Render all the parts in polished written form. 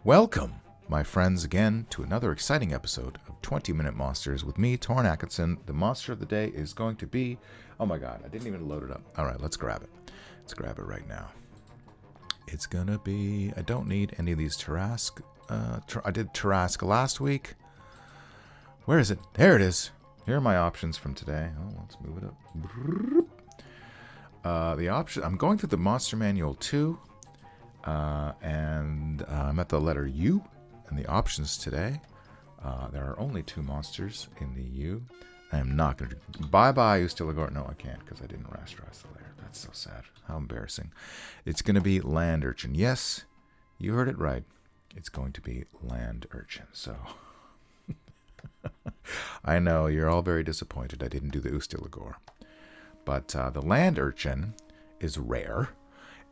Welcome, my friends, again to another exciting episode of 20-Minute Monsters with me, Torn Atkinson. The monster of the day is going to be... Oh my god, I didn't even load it up. Alright, let's grab it. Let's grab it right now. It's gonna be... I don't need any of these Tarrasque... I did Tarrasque last week. Where is it? There it is. Here are my options from today. Oh, let's move it up. The option... I'm going through the Monster Manual II. And I'm at the letter U. And the options today, there are only 2 monsters in the U. I am not going to... Bye-bye, Ustilagor. No, I can't because I didn't rasterize the layer. That's so sad. How embarrassing. It's going to be Land Urchin. Yes, you heard it right. It's going to be Land Urchin. So, I know, you're all very disappointed I didn't do the Ustilagor. But the Land Urchin is rare.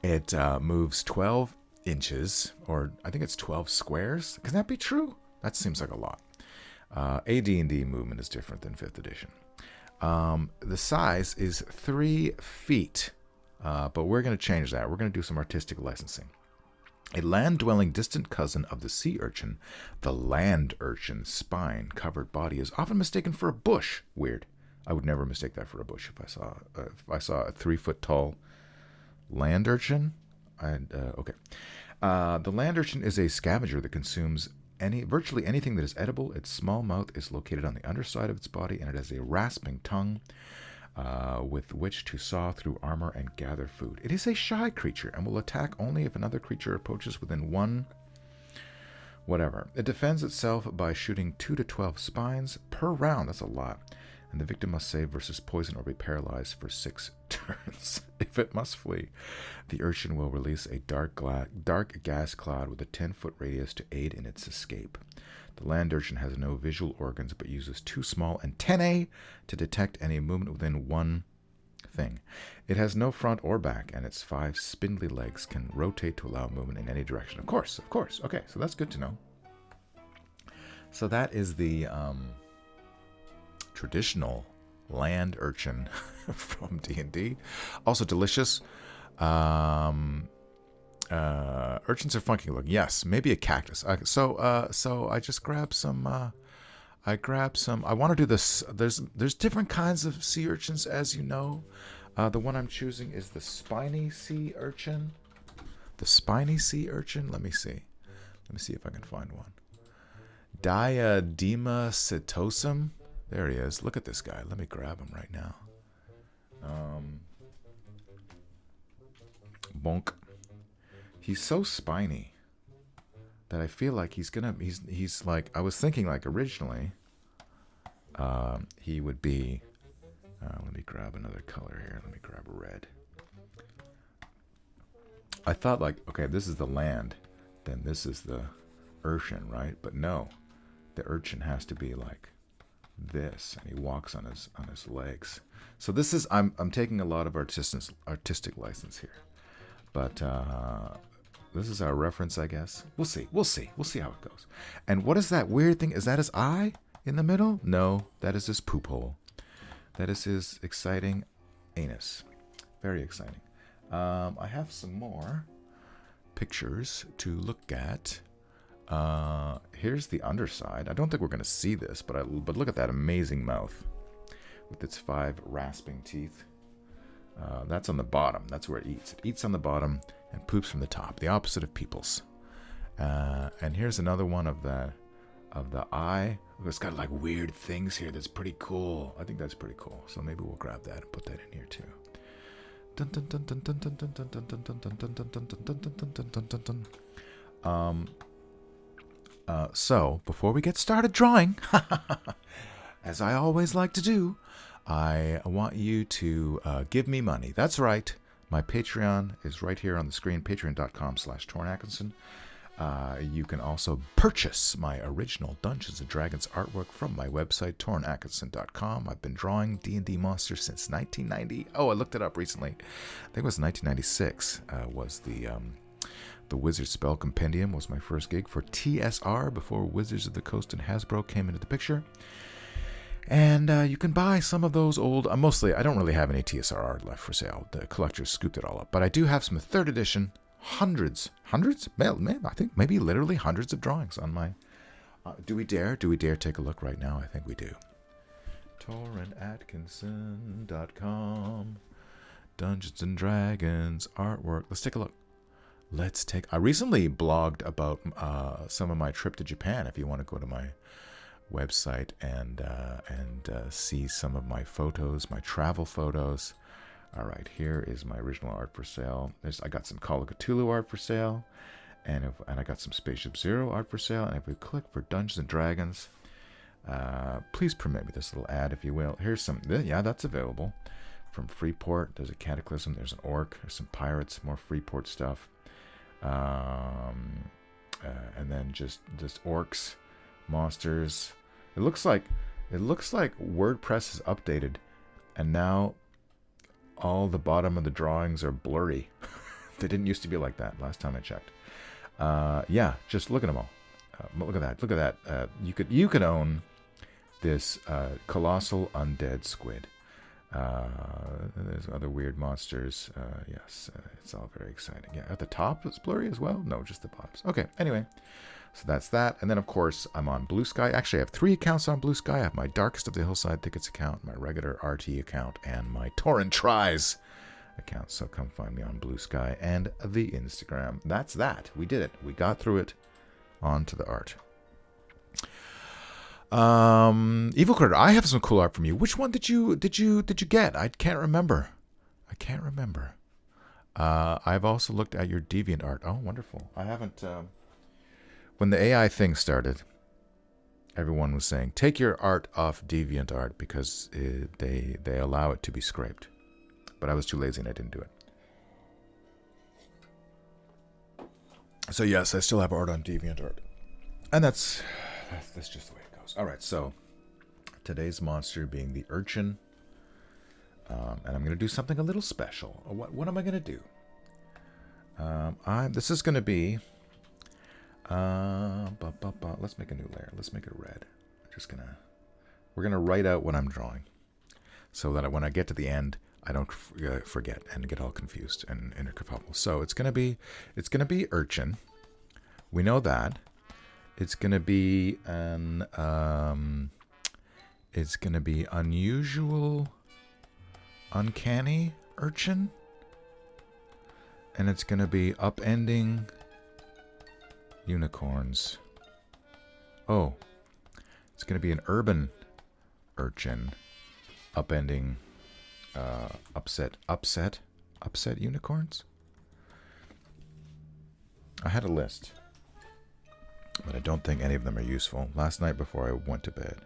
It moves 12 inches, or I think it's 12 squares. Can that be true? That seems like a lot. AD&D movement is different than 5th edition. The size is 3 feet, but we're going to change that. We're going to do some artistic licensing. A land-dwelling distant cousin of the sea urchin, the land urchin's spine-covered body is often mistaken for a bush. Weird. I would never mistake that for a bush if I saw a 3-foot-tall land urchin. Okay. The land urchin is a scavenger that consumes virtually anything that is edible. Its small mouth is located on the underside of its body, and it has a rasping tongue with which to saw through armor and gather food. It is a shy creature and will attack only if another creature approaches within 1... whatever. It defends itself by shooting 2 to 12 spines per round. That's a lot. And the victim must save versus poison or be paralyzed for 6 turns. If it must flee, the urchin will release a dark gas cloud with a 10-foot radius to aid in its escape. The land urchin has no visual organs but uses 2 small antennae to detect any movement within 1 thing. It has no front or back, and its 5 spindly legs can rotate to allow movement in any direction. Of course. Okay, so that's good to know. So that is the... traditional land urchin from D&D. Also delicious. Urchins are funky looking. Yes, maybe a cactus. So I just grabbed some. I want to do this. There's different kinds of sea urchins, as you know. The one I'm choosing is the spiny sea urchin. The spiny sea urchin. Let me see. Let me see if I can find one. Diadema cetosum. There he is. Look at this guy. Let me grab him right now. Bonk. He's so spiny that I feel like he's like, I was thinking like originally he would be, let me grab another color here. Let me grab red. I thought like, okay, this is the land, then this is the urchin, right? But no, the urchin has to be like this, and he walks on his legs. So this is I'm taking a lot of artistic license here, but this is our reference, I guess. We'll see how it goes. And what is that weird thing? Is that his eye in the middle? No, that is his poop hole. That is his exciting anus. Very exciting. I have some more pictures to look at. Here's the underside. I don't think we're going to see this, but look at that amazing mouth with its 5 rasping teeth. That's on the bottom. That's where it eats. It eats on the bottom and poops from the top. The opposite of people's. And here's another one of the eye. It's got like weird things here. That's pretty cool. I think that's pretty cool. So maybe we'll grab that and put that in here too. Dun dun dun dun dun dun dun dun dun dun dun dun dun dun dun dun dun dun dun. So, before we get started drawing, as I always like to do, I want you to give me money. That's right. My Patreon is right here on the screen, patreon.com/TornAtkinson. You can also purchase my original Dungeons & Dragons artwork from my website, tornatkinson.com. I've been drawing D&D monsters since 1990. Oh, I looked it up recently. I think it was 1996 was the Wizard Spell Compendium was my first gig for TSR before Wizards of the Coast and Hasbro came into the picture. And you can buy some of those old... mostly, I don't really have any TSR art left for sale. The collectors scooped it all up. But I do have some 3rd edition hundreds, I think maybe literally hundreds of drawings on my. Do we dare? Do we dare take a look right now? I think we do. TorrentAtkinson.com. Dungeons and Dragons artwork. Let's take a look. I recently blogged about some of my trip to Japan. If you want to go to my website and see some of my photos, my travel photos. All right, here is my original art for sale. I got some Call of Cthulhu art for sale, and I got some Spaceship Zero art for sale. And if we click for Dungeons and Dragons, please permit me this little ad, if you will. Here's some. Yeah, that's available from Freeport. There's a Cataclysm. There's an Orc. There's some pirates. More Freeport stuff. And then just orcs, monsters. It looks like WordPress is updated, and now all the bottom of the drawings are blurry. They didn't used to be like that last time I checked. Yeah, just look at them all. Look at that. Look at that. You could own this colossal undead squid. There's other weird monsters. Yes, it's all very exciting. Yeah, at the top it's blurry as well? No, just the bottoms. Okay, anyway, so that's that. And then, of course, I'm on Blue Sky. Actually, I have 3 accounts on Blue Sky. I have my Darkest of the Hillside Tickets account, my regular RT account, and my Torrent Tries account. So come find me on Blue Sky and the Instagram. That's that. We did it. We got through it. On to the art. Evil Critter, I have some cool art from you. Which one did you get? I can't remember. I've also looked at your Deviant art. Oh, wonderful. I haven't. When the AI thing started, everyone was saying take your art off Deviant art because they allow it to be scraped. But I was too lazy and I didn't do it. So yes, I still have art on Deviant art, and that's just the way it goes. All right, so today's monster being the Urchin, and I'm going to do something a little special. What am I going to do? This is going to be. Let's make a new layer. Let's make it red. We're gonna write out what I'm drawing, so that when I get to the end, I don't forget and get all confused and intercouple. So it's gonna be Urchin. We know that. It's gonna be unusual, uncanny Urchin, and it's gonna be upending unicorns. Oh, it's gonna be an urban Urchin, upending. Upset unicorns? I had a list, but I don't think any of them are useful. Last night before I went to bed,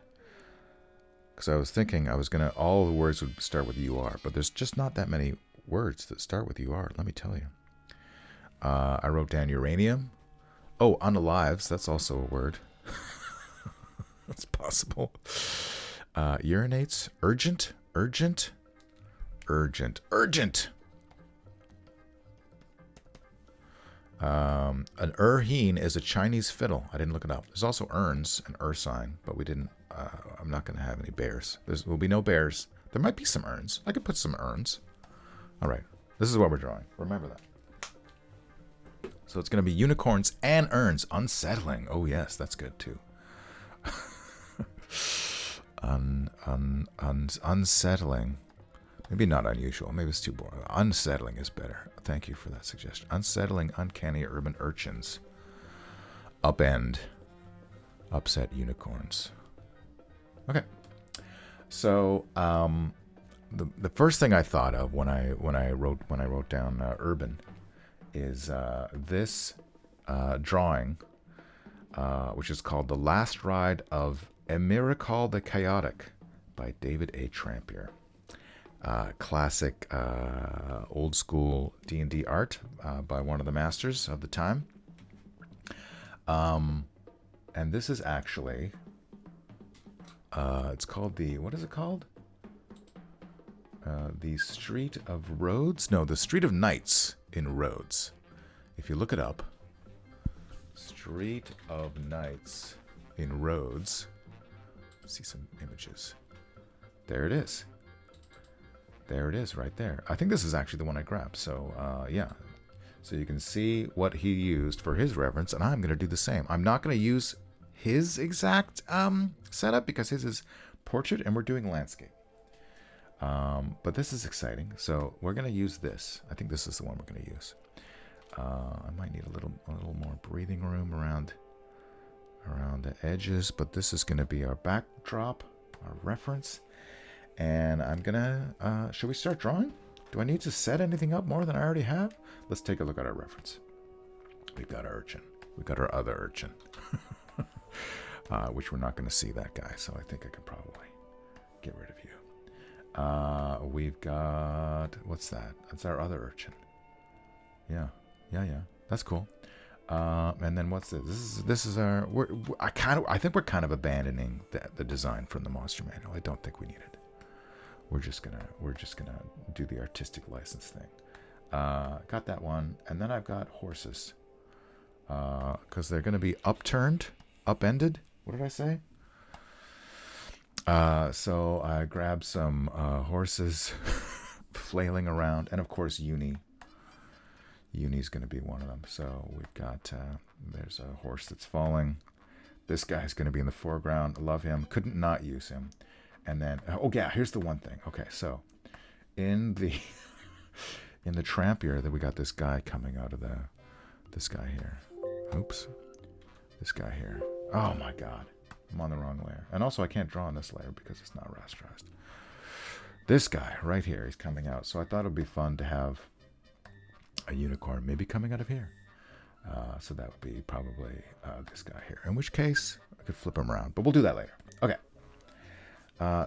because I was thinking all the words would start with UR, but there's just not that many words that start with UR, let me tell you. I wrote down uranium. Oh, unalives, that's also a word. That's possible. Urinates, urgent. An urheen is a Chinese fiddle. I didn't look it up. There's also urns, an sign, but we didn't. I'm not going to have any bears. There will be no bears. There might be some urns. I could put some urns. All right. This is what we're drawing. Remember that. So it's going to be unicorns and urns. Unsettling. Oh, yes. That's good, too. Unsettling. Maybe not unusual. Maybe it's too boring. Unsettling is better. Thank you for that suggestion. Unsettling, uncanny urban urchins. Upend. Upset unicorns. Okay. So the first thing I thought of when I wrote down urban is this drawing, which is called "The Last Ride of Emirikal the Chaotic" by David A. Trampier. Classic old school D&D art by one of the masters of the time. And this is actually it's called what is it called? The Street of Rhodes? No, the Street of Knights in Rhodes. If you look it up, Street of Knights in Rhodes. See some images. There it is. There it is right there. I think this is actually the one I grabbed. So, yeah. So you can see what he used for his reference, and I'm going to do the same. I'm not going to use his exact setup because his is portrait and we're doing landscape. But this is exciting. So we're going to use this. I think this is the one we're going to use. I might need a little more breathing room around the edges, but this is going to be our backdrop, our reference. And I'm going to, should we start drawing? Do I need to set anything up more than I already have? Let's take a look at our reference. We've got our Urchin. We've got our other Urchin, which we're not going to see that guy, so I think I can probably get rid of you. We've got, what's that? That's our other Urchin. Yeah. That's cool. And then what's this? This is our. I think we're kind of abandoning the design from the Monster Manual. I don't think we need it. We're just gonna do the artistic license thing. Got that one, and then I've got horses. Because they're gonna be upended. What did I say? So I grabbed some horses flailing around, and of course Uni's going to be one of them. So we've got, there's a horse that's falling. This guy's going to be in the foreground. I love him. Couldn't not use him. And then, oh yeah, here's the one thing. Okay, so in the trampier that we got this guy coming out of this guy here. Oops. This guy here. Oh my God. I'm on the wrong layer. And also I can't draw on this layer because it's not rasterized. This guy right here, he's coming out. So I thought it would be fun to have a unicorn maybe coming out of here. So that would be probably this guy here. In which case, I could flip him around. But we'll do that later. Okay.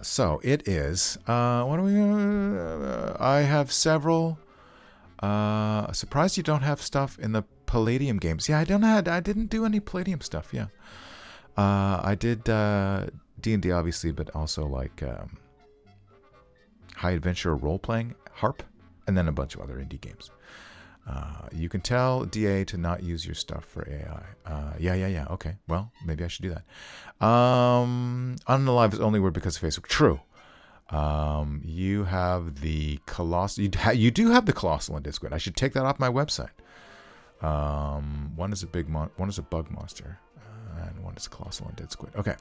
So it is... what do we... I have several... surprised you don't have stuff in the Palladium games. Yeah, I didn't do any Palladium stuff, yeah. I did D&D, obviously, but also like high adventure role-playing, HARP, and then a bunch of other indie games. You can tell DA to not use your stuff for AI. Yeah. Okay. Well, maybe I should do that. Unalive is only word because of Facebook. True. You have the Colossal. You do have the Colossal and Discord. I should take that off my website. One is a one is a bug monster, and one is Colossal and Discord. Okay.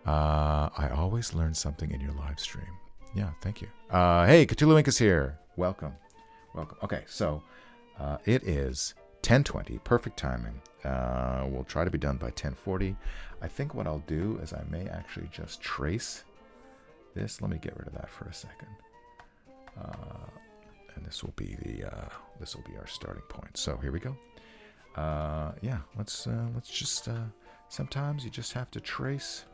I always learn something in your live stream. Yeah, thank you. Hey, Cthulhu Inc. is here. Welcome. Okay, so it is 10:20, perfect timing. We'll try to be done by 10:40. I think what I'll do is I may actually just trace this. Let me get rid of that for a second. And this will be our starting point. So here we go. Yeah, let's just sometimes you just have to trace.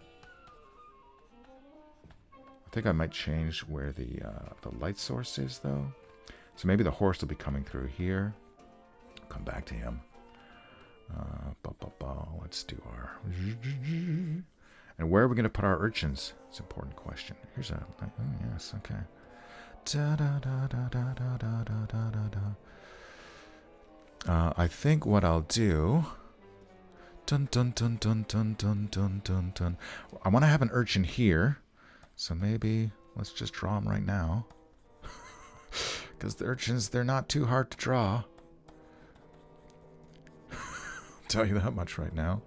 I think I might change where the light source is though. So maybe the horse will be coming through here. Come back to him. Let's do our... And where are we going to put our urchins? It's an important question. Here's a... Oh, yes, okay. I think what I'll do... Dun, dun, dun, dun, dun, dun, dun, dun, dun. I want to have an urchin here. So maybe let's just draw him right now. Because the urchins, they're not too hard to draw. I'll tell you that much right now.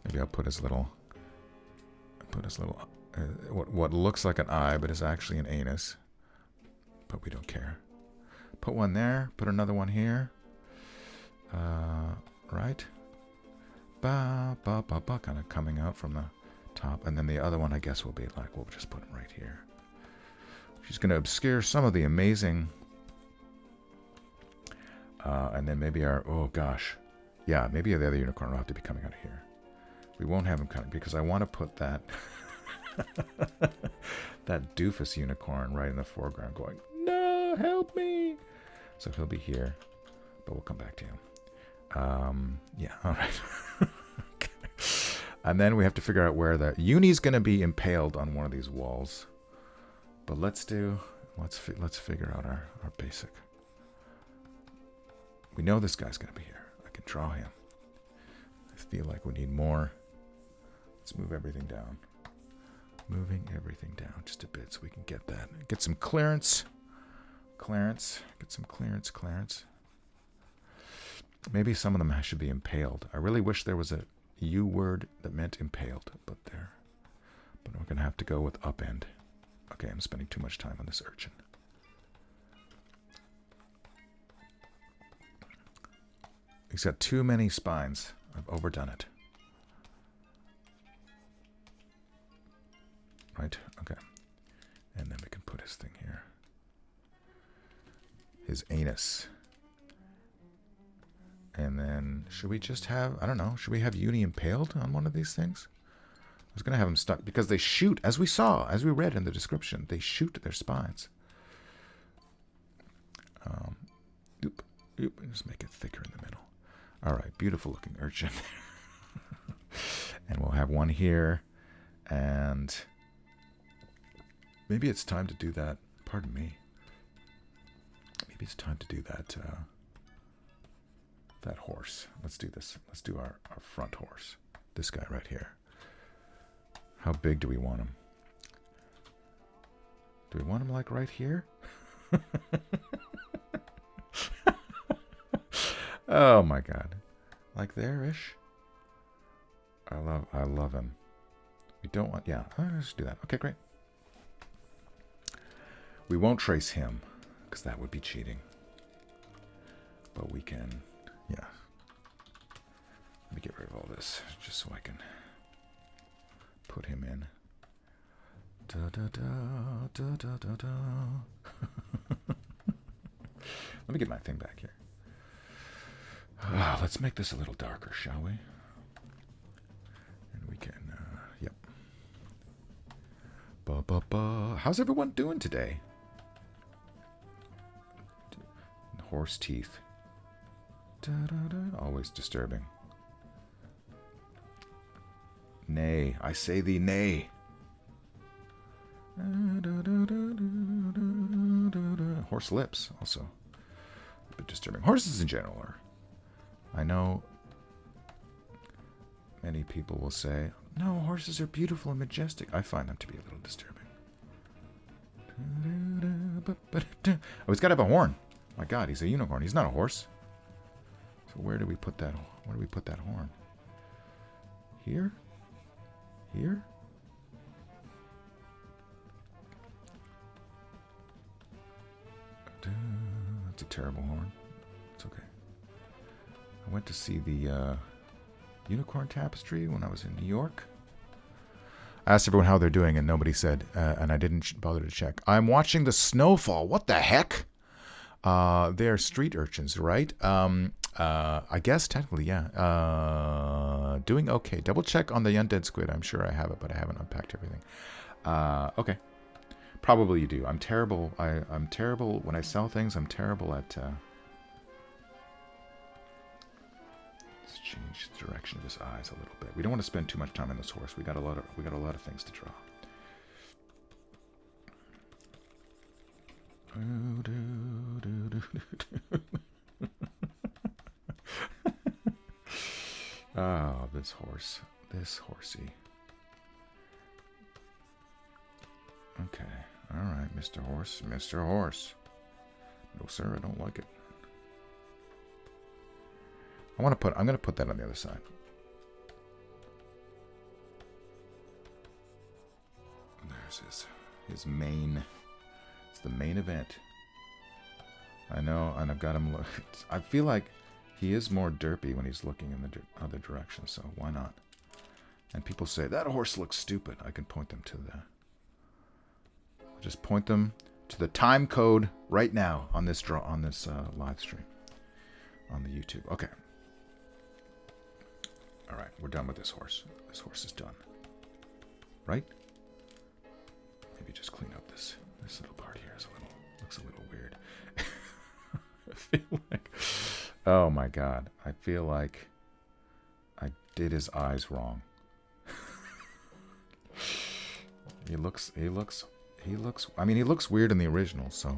Maybe I'll put his little... what looks like an eye, but is actually an anus. But we don't care. Put one there. Put another one here. Right? Kind of coming out from the top. And then the other one, I guess, will be like, we'll just put him right here. She's going to obscure some of the amazing... and then maybe our... Oh, gosh. Yeah, maybe the other unicorn will have to be coming out of here. We won't have him coming because I want to put that... that doofus unicorn right in the foreground going, no, help me. So he'll be here, but we'll come back to him. Yeah, all right. Okay. And then we have to figure out where the... Uni's going to be impaled on one of these walls. But let's figure out our basic. We know this guy's going to be here. I can draw him. I feel like we need more. Let's move everything down. Moving everything down just a bit so we can get that. Get some clearance. Clarence. Get some clearance. Maybe some of them should be impaled. I really wish there was a U word that meant impaled, but we're going to have to go with upend. Okay, I'm spending too much time on this urchin. He's got too many spines. I've overdone it. Right? Okay. And then we can put his thing here. His anus. And then, should we just have, I don't know, should we have Uni impaled on one of these things? I was going to have him stuck, because they shoot, as we saw, as we read in the description, they shoot their spines. Just make it thicker in the middle. All right, beautiful looking urchin. And we'll have one here, and maybe it's time to do that, pardon me. Maybe it's time to do that, that horse. Let's do this. Let's do our front horse. This guy right here. How big do we want him? Do we want him like right here? Oh my God. Like there-ish? I love him. We don't want, yeah, let's do that. Okay, great. We won't trace him, because that would be cheating. But we can, yeah. Let me get rid of all this, just so I can put him in. Da da da da da da da. Let me get my thing back here. Let's make this a little darker, shall we? And we can, yep. How's everyone doing today? Horse teeth. Da, da, da. Always disturbing. Nay, I say thee nay. Horse lips, also. A bit disturbing. Horses in general are. I know many people will say, no, horses are beautiful and majestic. I find them to be a little disturbing. Oh, he's got to have a horn. My God, he's a unicorn. He's not a horse. So where do we put that? Where do we put that horn? Here? Here? That's a terrible horn. It's okay. I went to see the unicorn tapestry when I was in New York. I asked everyone how they're doing, and nobody said, and I didn't bother to check. I'm watching the snowfall. What the heck? They're street urchins, right? I guess technically, yeah. Doing okay. Double check on the undead squid. I'm sure I have it, but I haven't unpacked everything. Okay. Probably you do. I'm terrible. I'm terrible when I sell things. I'm terrible at. Let's change the direction of his eyes a little bit. We don't want to spend too much time on this horse. We got a lot of things to draw. Oh, this horse. This horsey. Okay. All right, Mr. Horse. Mr. Horse. No, sir, I don't like it. I'm going to put that on the other side. There's his main. It's the main event. I know, and I've got him look. I feel like he is more derpy when he's looking in the other direction, so why not? And people say, that horse looks stupid. I can point them to the... I'll just point them to the time code right now on this live stream on the YouTube. Okay. All right, we're done with this horse. This horse is done. Right? Maybe just clean up this little part here looks a little weird. I feel like, oh my God, I feel like I did his eyes wrong. He looks, I mean, he looks weird in the original, so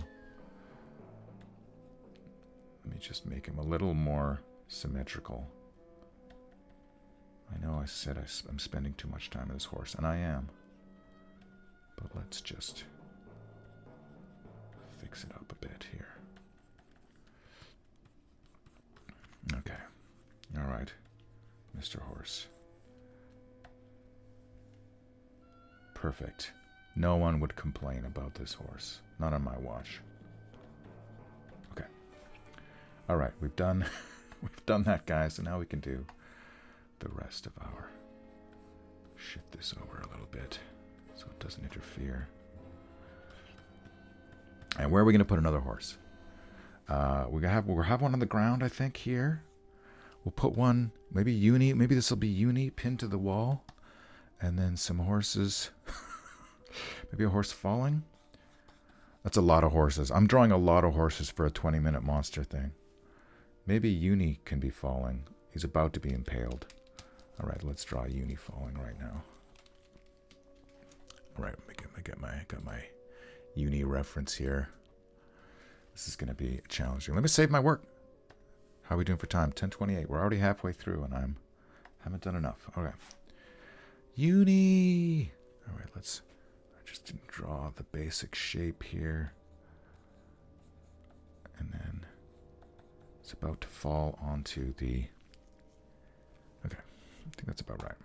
let me just make him a little more symmetrical. I know I said I'm spending too much time on this horse, and I am. But let's just fix it up a bit here. Okay. All right, Mr. Horse. Perfect. No one would complain about this horse. Not on my watch. Okay. All right, we've done we've done that, guys. So now we can do the rest of our. Shift this over a little bit so it doesn't interfere. And where are we going to put another horse? We'll have one on the ground, I think, here. We'll put one, maybe uni. Maybe this will be uni pinned to the wall, and then some horses. Maybe a horse falling. That's a lot of horses. I'm drawing a lot of horses for a 20-minute monster thing. Maybe uni can be falling. He's about to be impaled. All right, let's draw uni falling right now. All right, I got my uni reference here. This is going to be challenging. Let me save my work. How are we doing for time? 10:28. We're already halfway through, and haven't done enough. Okay. Uni. All right, let's just draw the basic shape here, and then it's about to fall onto the. Okay, I think that's about right.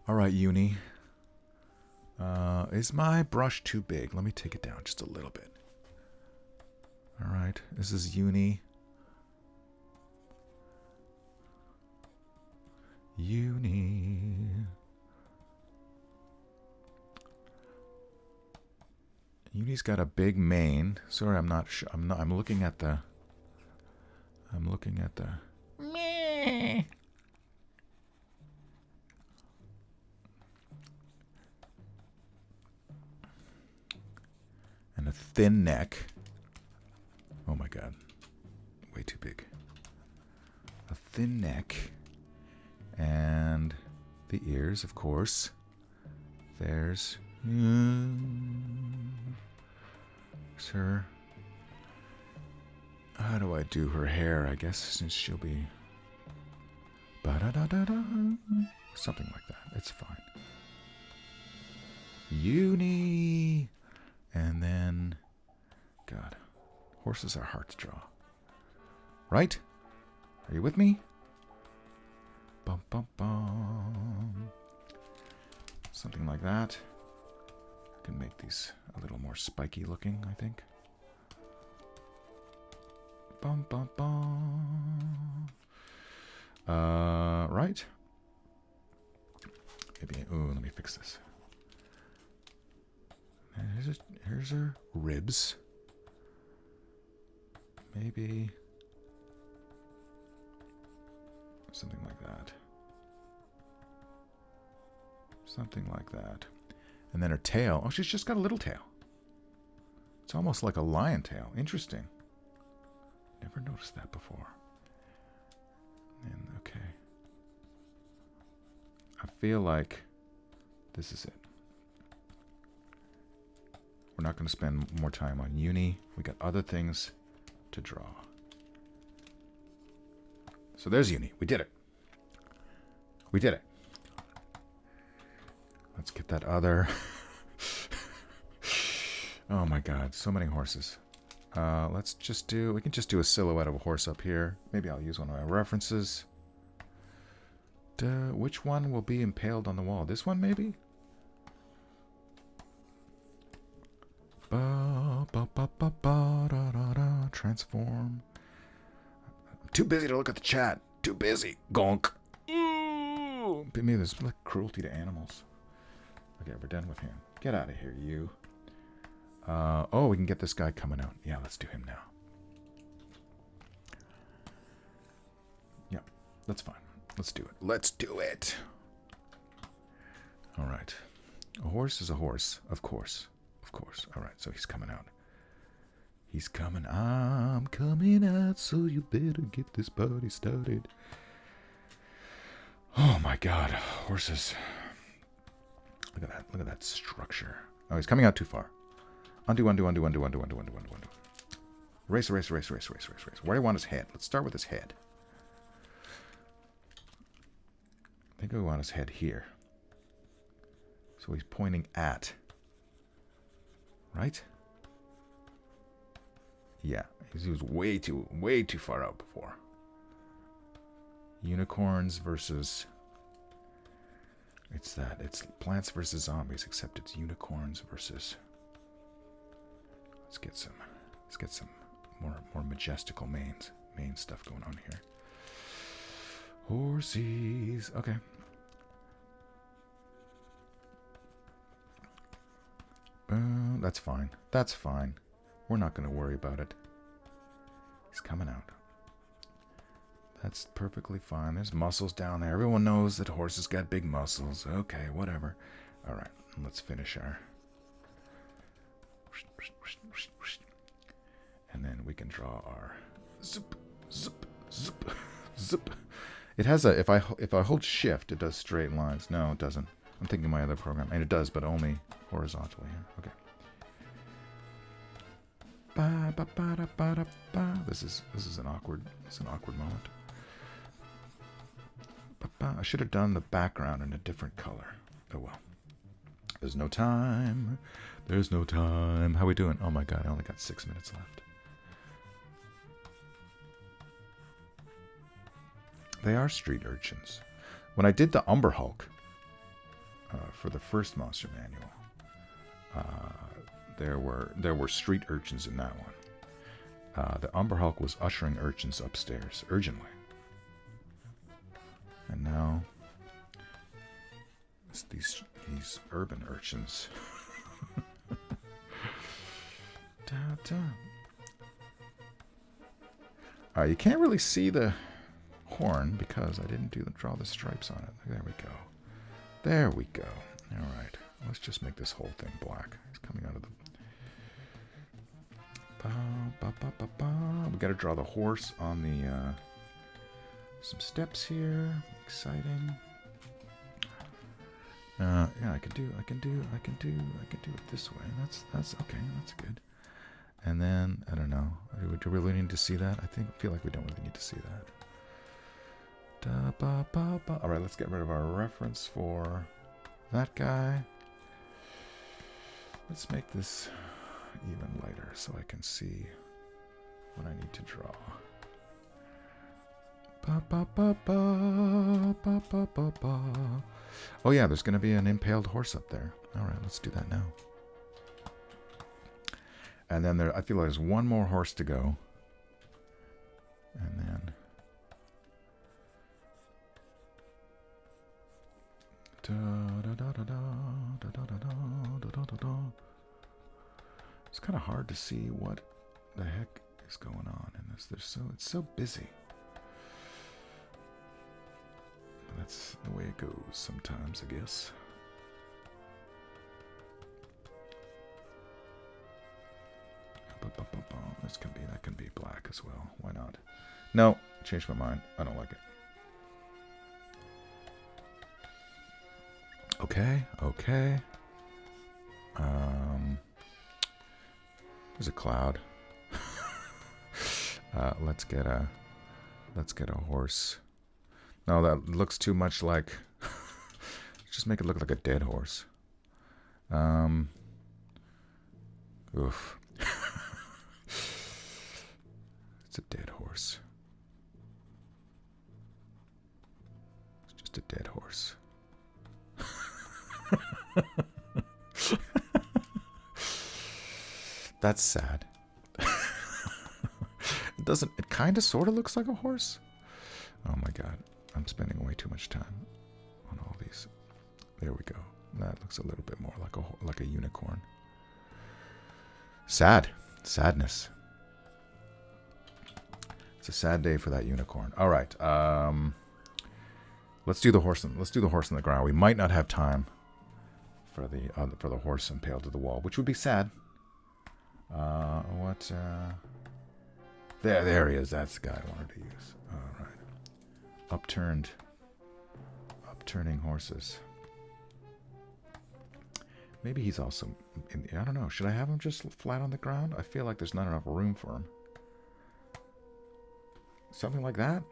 All right, uni. Is my brush too big? Let me take it down just a little bit. All right, this is uni. Uni. Uni's got a big mane. Sorry, I'm not sure. I'm looking at the. Meh. And a thin neck. Oh my god. Way too big. A thin neck. And the ears, of course. There's her. How do I do her hair? I guess since she'll be ba-da-da-da-da, something like that. It's fine. Uni. And then, God, horses are hard to draw. Right? Are you with me? Bum, bum, bum. Something like that. I can make these a little more spiky looking, I think. Bum, bum, bum. Right? Maybe, ooh, let me fix this. Here's her ribs. Maybe something like that. Something like that. And then her tail. Oh, she's just got a little tail. It's almost like a lion tail. Interesting. Never noticed that before. And okay. I feel like this is it. We're not going to spend more time on uni. We got other things to draw. So there's uni. We did it. We did it. Let's get that other. Oh my god, so many horses. Let's just do, we can just do a silhouette of a horse up here. Maybe I'll use one of my references. Which one will be impaled on the wall? This one maybe? Transform. I'm too busy to look at the chat. Too busy. Gonk. Ooh. Maybe there's like cruelty to animals. Okay, we're done with him. Get out of here, you. Oh, we can get this guy coming out. Yeah, let's do him now. Yeah, that's fine. Let's do it. Let's do it. All right. A horse is a horse, of course. Of course. All right, so he's coming out. He's coming. I'm coming out, so you better get this party started. Oh my god, horses. Look at that. Look at that structure. Oh, he's coming out too far. Undo, undo, undo, undo, undo, undo, undo, undo, undo. Race, race, race, race, race, race, race. Where do I want his head? Let's start with his head. I think we want his head here. So he's pointing at. Right? Yeah, he was way too far out before. Unicorns versus... It's Plants versus Zombies, except it's unicorns versus... Let's get some more majestical main stuff going on here. Horsies. Okay. That's fine. That's fine. We're not going to worry about it. He's coming out. That's perfectly fine. There's muscles down there. Everyone knows that horses got big muscles. Okay, whatever. All right, let's finish our... And then we can draw our... Zip, zip, zip, zip. It has a... If I hold shift, it does straight lines. No, it doesn't. I'm thinking of my other program. And it does, but only horizontally. Okay. This is an awkward moment. I should have done the background in a different color. Oh well. There's no time. There's no time. How we doing? Oh my god, I only got 6 minutes left. They are street urchins. When I did the Umber Hulk for the first Monster Manual, there were street urchins in that one. The Umber Hulk was ushering urchins upstairs urgently. And now it's these urban urchins. You can't really see the horn because I didn't draw the stripes on it. There we go. There we go. All right. Let's just make this whole thing black. It's coming out of the... We got to draw the horse on the... some steps here. Exciting. Yeah, I can do it this way. That's okay. That's good. And then I don't know. Do we really need to see that? I feel like we don't really need to see that. All right, let's get rid of our reference for that guy. Let's make this even lighter so I can see what I need to draw. Oh yeah, there's going to be an impaled horse up there. All right, let's do that now. And then I feel like there's one more horse to go. And then... It's kind of hard to see what the heck is going on in this. It's so busy. That's the way it goes sometimes, I guess. That can be black as well. Why not? No, changed my mind. I don't like it. Okay. There's a cloud. Let's get a horse. No, that looks too much like... Just make it look like a dead horse. Oof. It's a dead horse. It's just a dead horse. That's sad. It kind of sort of looks like a horse. Oh my god. I'm spending way too much time on all these. There we go. That looks a little bit more like a unicorn. Sadness. It's a sad day for that unicorn. All right. Let's do the horse. Let's do the horse on the ground. We might not have time for the horse impaled to the wall, which would be sad. There he is. That's the guy I wanted to use. All right. Upturning horses. Maybe he's also... I don't know. Should I have him just flat on the ground? I feel like there's not enough room for him. Something like that?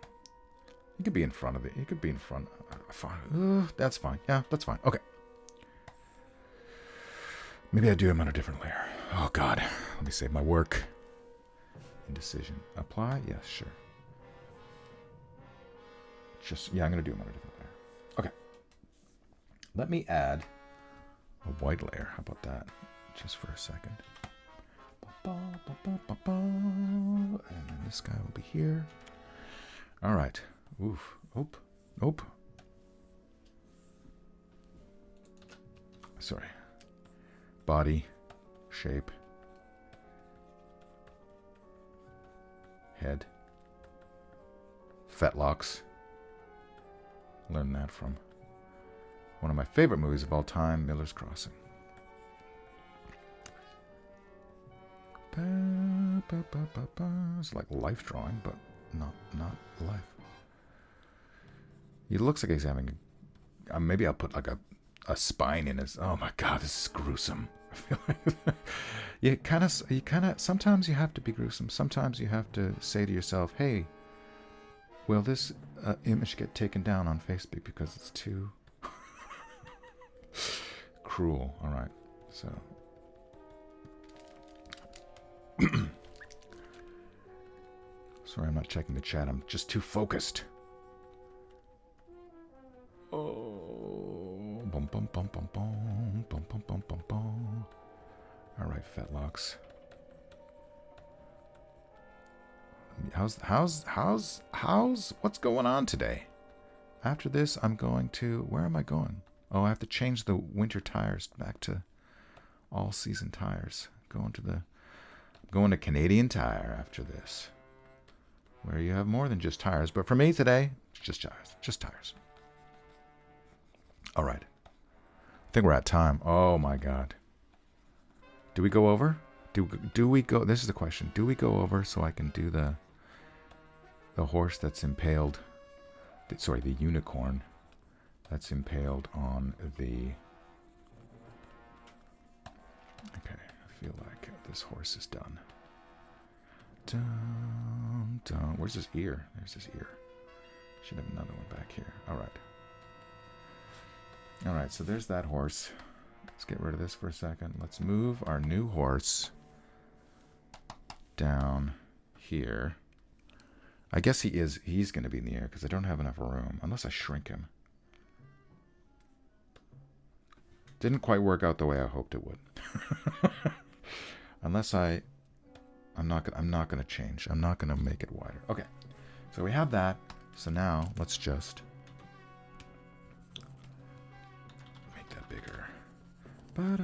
He could be in front of it. He could be in front. That's fine. Yeah, that's fine. Okay. Maybe I do him on a different layer. Oh, God. Let me save my work. Indecision. Apply? Yes, sure. Yeah, I'm going to do them on a different layer. Okay. Let me add a white layer. How about that? Just for a second. And then this guy will be here. All right. Oof. Oop. Oop. Sorry. Body. Shape. Head. Fetlocks. Learned that from one of my favorite movies of all time, Miller's Crossing. It's like life drawing, but not life. He looks like he's having maybe I'll put like a spine in his. Oh my god, this is gruesome. I feel like you kind of sometimes you have to be gruesome. Sometimes you have to say to yourself, hey, will this image get taken down on Facebook because it's too cruel? All right, so sorry, I'm not checking the chat. I'm just too focused. Oh, bum bum bum bum bum bum bum bum bum bum. All right, fetlocks. How's what's going on today? After this, I'm going to, where am I going? Oh, I have to change the winter tires back to all season tires. Going to Canadian Tire after this, where you have more than just tires. But for me today, it's just tires. Just tires. All right. I think we're at time. Oh my God. Do we go over? Do we go? This is the question. Do we go over so I can do the horse that's impaled? Sorry, the unicorn that's impaled on the. Okay, I feel like this horse is done. Dun, dun. Where's his ear? There's his ear. Should have another one back here. All right. All right, so there's that horse. Let's get rid of this for a second. Let's move our new horse down here. I guess he's going to be in the air because I don't have enough room, unless I shrink him. Didn't quite work out the way I hoped it would. Unless I'm not going to change. I'm not going to make it wider. Okay. So we have that. So now let's just make that bigger. Get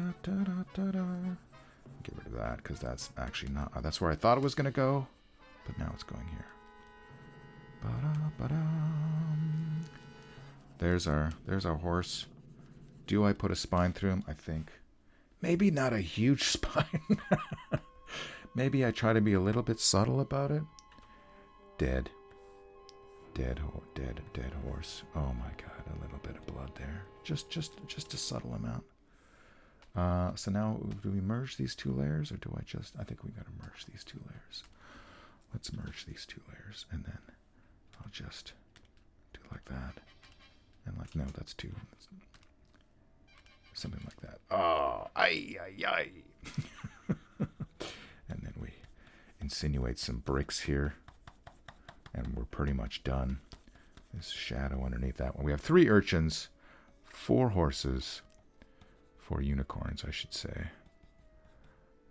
rid of that because that's actually not. That's where I thought it was going to go, but now it's going here. There's our horse. Do I put a spine through him? I think maybe not a huge spine. Maybe I try to be a little bit subtle about it. Dead horse. Oh my God, a little bit of blood there. Just a subtle amount. So now, do we merge these two layers, or do I think we got to merge these two layers. Let's merge these two layers, and then I'll just do like that. And like, no, that's two. Something like that. Oh, ay. And then we insinuate some bricks here. And we're pretty much done. This shadow underneath that one. We have 3 urchins, 4 horses, 4 unicorns, I should say.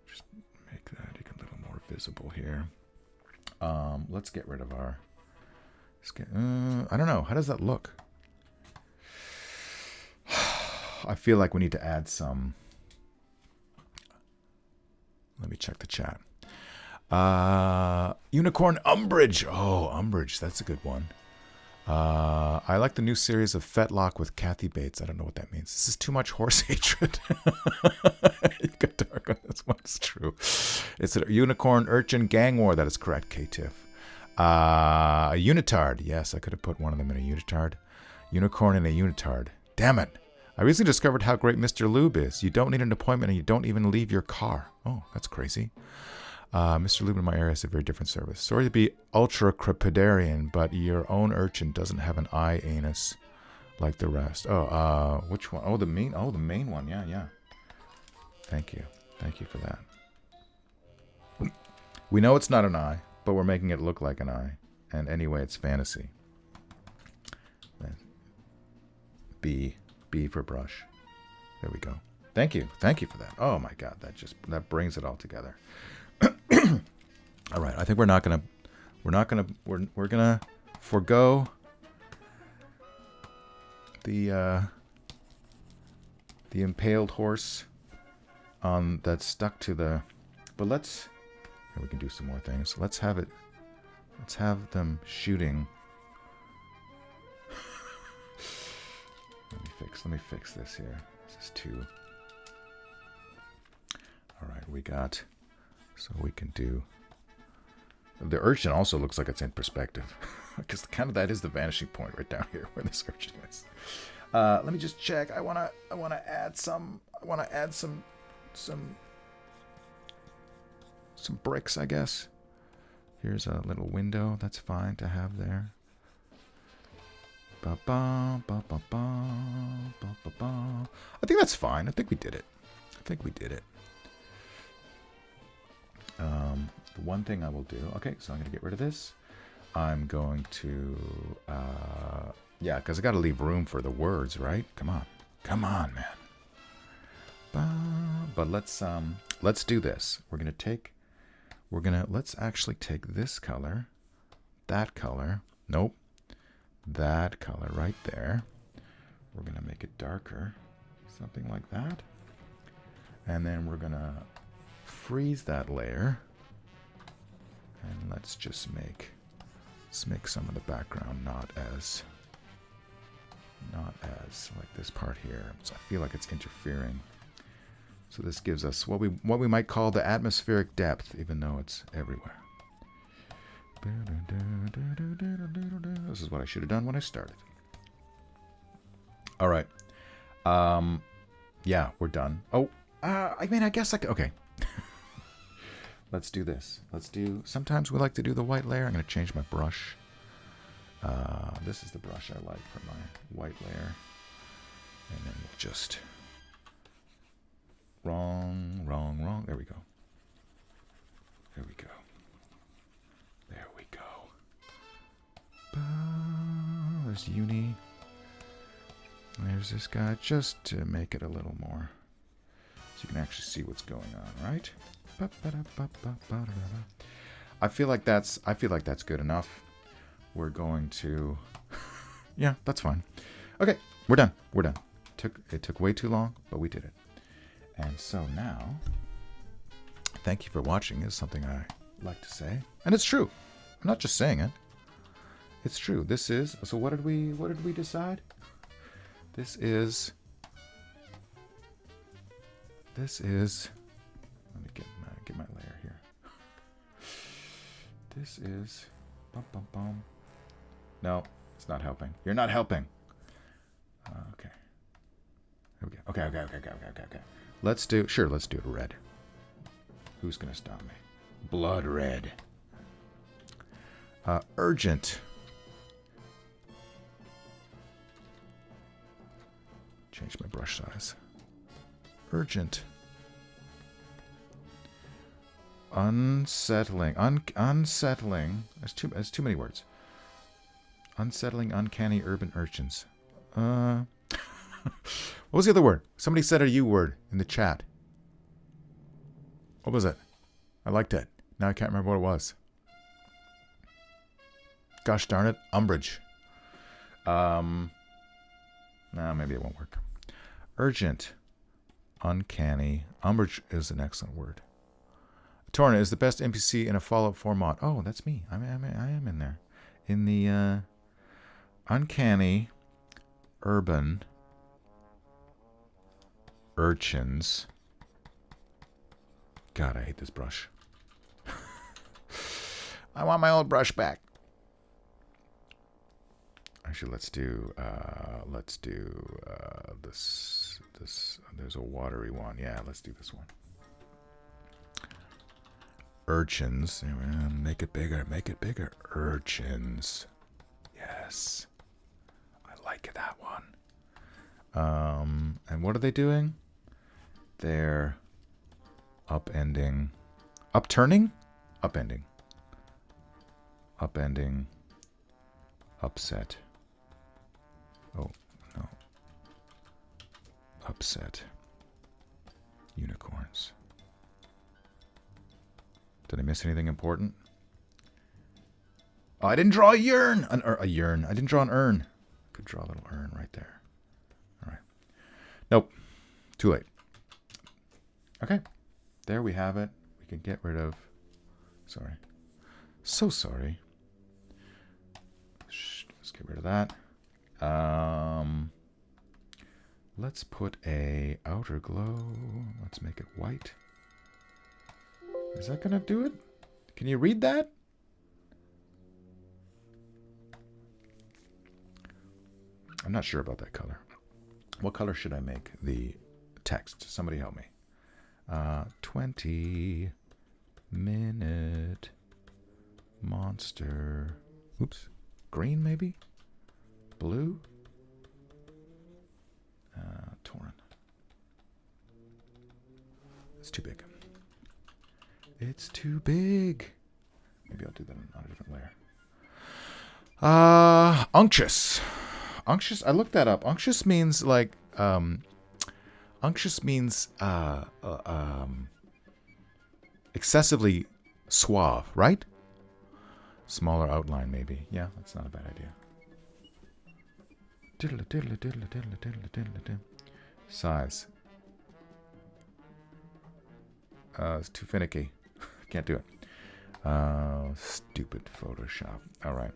Just make that a little more visible here. Let's get rid of our. I don't know. How does that look? I feel like we need to add some. Let me check the chat. Unicorn umbrage. Oh, umbrage. That's a good one. I like the new series of Fetlock with Kathy Bates. I don't know what that means. This is too much horse hatred. You got dark on this one. It's true. It's a unicorn urchin gang war. That is correct, K-Tiff. A unitard. Yes, I could have put one of them in a unitard. Unicorn and a unitard. Damn it. I recently discovered how great Mr. Lube is. You don't need an appointment and you don't even leave your car. Oh, that's crazy. Mr. Lube in my area is a very different service. Sorry to be ultra-crepidarian, but your own urchin doesn't have an eye anus like the rest. Oh, which one? Oh, the main one. Yeah. Thank you for that. We know it's not an eye. but we're making it look like an eye. And anyway, it's fantasy. B for brush. There we go. Thank you for that. Oh my God, that brings it all together. All right, I think we're gonna forego the impaled horse on that's stuck to the. But we can do some more things. Let's have them shooting. Let me fix this here. This is too. All right, so we can do. The urchin also looks like it's in perspective, because kind of that is the vanishing point right down here where this urchin is. Let me just check. I wanna add some bricks, I guess. Here's a little window. That's fine to have there. I think that's fine. I think we did it. The one thing I will do. Okay, so I'm going to get rid of this. I'm going to, yeah, because I got to leave room for the words, right? Come on, man. But let's do this. Let's actually take this color, that color. Nope. That color right there. We're going to make it darker, something like that. And then we're going to freeze that layer. And let's make some of the background not as like this part here. So I feel like it's interfering. So this gives us what we might call the atmospheric depth, even though it's everywhere. This is what I should have done when I started. All right. Yeah, we're done. Oh, I mean, I guess okay. Let's do this. Sometimes we like to do the white layer. I'm going to change my brush. This is the brush I like for my white layer. And then we'll just... Wrong. There we go. There's Uni. There's this guy, just to make it a little more, so you can actually see what's going on, right? I feel like that's good enough. We're going to, yeah, that's fine. Okay, we're done. It took way too long, but we did it. And so now, thank you for watching is something I like to say, and it's true. I'm not just saying it. It's true. This is, so what did we decide? This is, let me get my layer here. This is, no, it's not helping. You're not helping. Okay. Here we go. Okay. Let's do it red. Who's going to stop me? Blood red. Urgent. Change my brush size. Urgent. Unsettling. Unsettling. There's too many words. Unsettling, uncanny urban urchins. What was the other word? Somebody said a U word in the chat. What was it? I liked it. Now I can't remember what it was. Gosh darn it. Umbrage. No, maybe it won't work. Urgent. Uncanny. Umbrage is an excellent word. Torna is the best NPC in a Fallout 4 mod. Oh, that's me. I am in there. In the uncanny urban urchins. God, I hate this brush. I want my old brush back. Actually, let's do this. There's a watery one. Yeah, let's do this one. Urchins. Make it bigger. Urchins. Yes. I like that one. And what are they doing? They're upending. Upturning? Upending. Upending. Upset. Oh, no. Upset. Unicorns. Did I miss anything important? Oh, I didn't draw a urn. A urn. I didn't draw an urn. Could draw a little urn right there. All right. Nope. Too late. Okay. There we have it. We can get rid of... Sorry. So sorry. Let's get rid of that. Let's put a outer glow. Let's make it white. Is that going to do it? Can you read that? I'm not sure about that color. What color should I make the text? Somebody help me. 20-minute monster. Oops. Green, maybe? Blue? Torrent. It's too big. It's too big. Maybe I'll do that on a different layer. Unctuous. Unctuous, I looked that up. Unctuous means like, unctuous means excessively suave, right? Smaller outline, maybe. Yeah, that's not a bad idea. Size. It's too finicky. Can't do it. Stupid Photoshop. All right.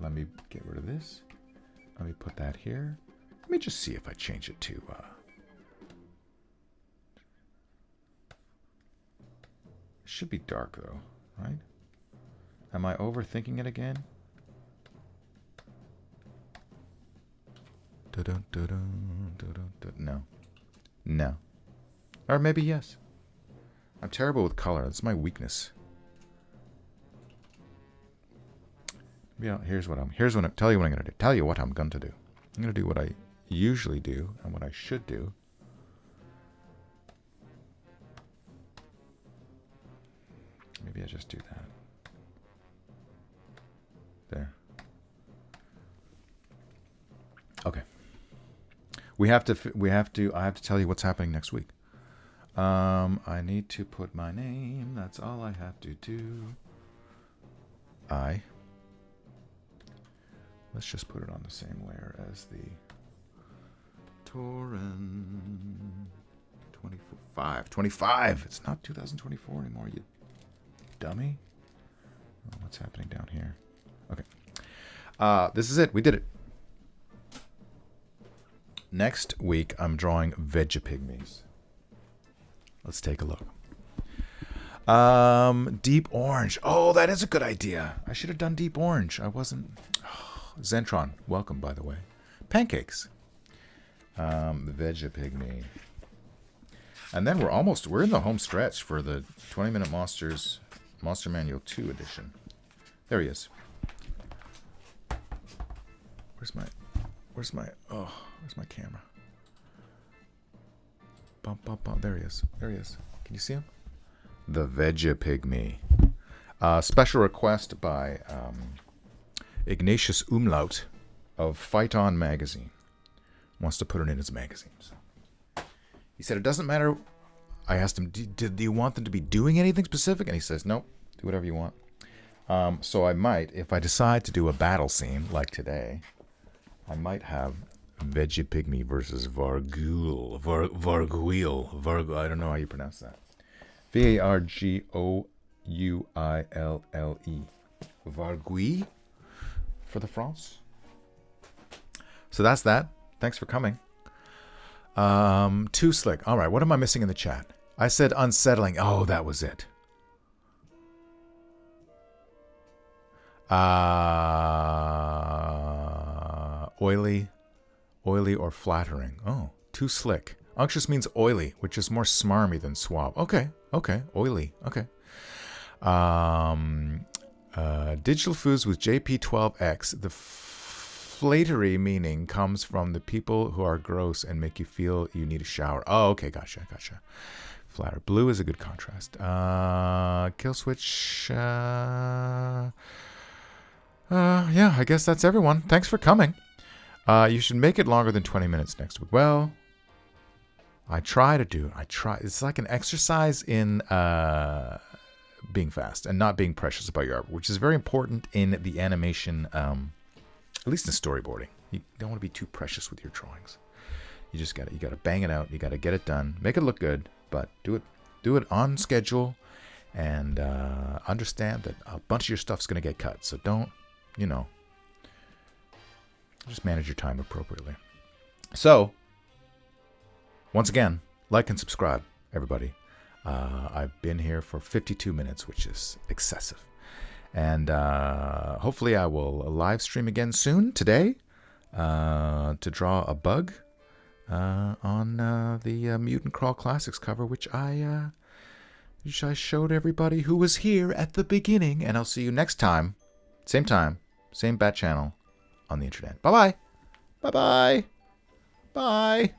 Let me get rid of this. Let me put that here. Let me just see if I change it to... It should be dark, though, right? Am I overthinking it again? No. No. Or maybe yes. I'm terrible with color. That's my weakness. Yeah, tell you what I'm gonna do. Tell you what I'm going to do. I'm gonna do what I usually do and what I should do. Maybe I just do that. There. Okay. I have to tell you what's happening next week. I need to put my name. That's all I have to do. Let's just put it on the same layer as the Torrent 25. It's not 2024 anymore, you dummy. Oh, what's happening down here? Okay. This is it. We did it. Next week, I'm drawing Vegapygmies. Let's take a look. Deep orange. Oh, that is a good idea. I should have done deep orange. I wasn't... Zentron, welcome, by the way. Pancakes. Vegapygmy. And then we're in the home stretch for the 20-Minute Monsters Monster Manual II edition. There he is. Where's my camera? Bump, bump, bump. There he is. Can you see him? The Vegapygmy. Special request by Ignatius Umlaut of Fight On magazine. Wants to put it in his magazines. He said it doesn't matter. I asked him, do you want them to be doing anything specific? And he says, nope, do whatever you want. So I might, if I decide to do a battle scene like today, I might have Vegapygmy versus Varguil. Varguil. I don't know how you pronounce that. Vargoule. Varguil for the France. So that's that. Thanks for coming. Too slick. All right, what am I missing in the chat? I said unsettling. Oh, that was it. Oily or flattering. Oh, too slick. Unctuous means oily, which is more smarmy than suave. Okay, oily. Okay. Digital foods with JP12X. The flattery meaning comes from the people who are gross and make you feel you need a shower. Oh, okay, gotcha. flatter. Blue is a good contrast. Kill switch. Yeah, I guess that's everyone. Thanks for coming. You should make it longer than 20 minutes next week. Well, I try to do. It's like an exercise in being fast and not being precious about your art, which is very important in the animation, at least in storyboarding. You don't want to be too precious with your drawings. You gotta bang it out. You gotta get it done. Make it look good, but do it on schedule, and understand that a bunch of your stuff's gonna get cut. So don't, just manage your time appropriately. So, once again, like and subscribe, everybody. I've been here for 52 minutes, which is excessive. And hopefully I will live stream again soon, today, to draw a bug on the Mutant Crawl Classics cover, which I showed everybody who was here at the beginning. And I'll see you next time, same bat channel, on the internet. Bye-bye. Bye-bye. Bye.